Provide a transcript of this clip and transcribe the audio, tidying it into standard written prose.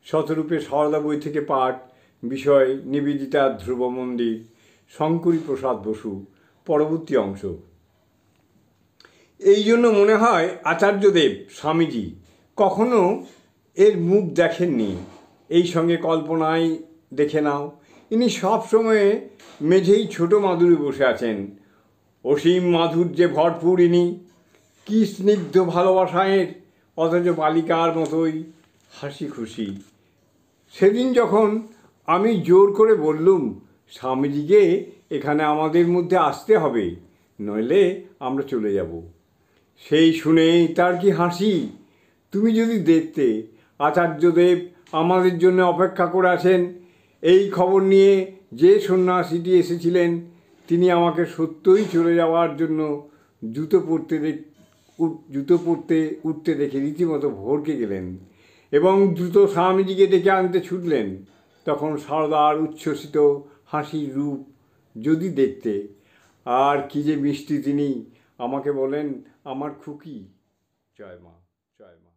শতরূপে সারদা বই থেকে পাঠ, বিষয় নিবেদিতা ধ্রুব মন্দির, শঙ্করী প্রসাদ বসু, পরবর্তী অংশ। এই জন্য মনে হয় আচার্যদেব স্বামীজি কখনো এর মুখ দেখেননি। এই সঙ্গে কল্পনায় দেখে নাও, ইনি সবসময়ে মেঝেই ছোট মাদুরে বসে আছেন। অসীম মাধুর্যে ভরপুর ইনি, কি স্নিগ্ধ ভালোবাসায়ের, অথচ বালিকার মতোই হাসি খুশি। সেদিন যখন আমি জোর করে বললুম স্বামীজিকে এখানে আমাদের মধ্যে আসতে হবে, নইলে আমরা চলে যাব, সেই শুনেই তার কি হাসি! তুমি যদি দেখতে, আচার্যদেব আমাদের জন্য অপেক্ষা করে আছেন। এই খবর নিয়ে যে সন্ন্যাসীটি এসেছিলেন তিনি আমাকে সত্যই চলে যাওয়ার জন্য জুতো পরতে উঠতে দেখে রীতিমতো ভড়কে গেলেন এবং দ্রুত স্বামীজিকে ডেকে আনতে ছুটলেন। তখন সারদার উচ্ছ্বসিত হাসির রূপ যদি দেখতে! আর কি যে মিষ্টি তিনি! আমাকে বলেন, আমার খুকি। জয় মা, জয় মা।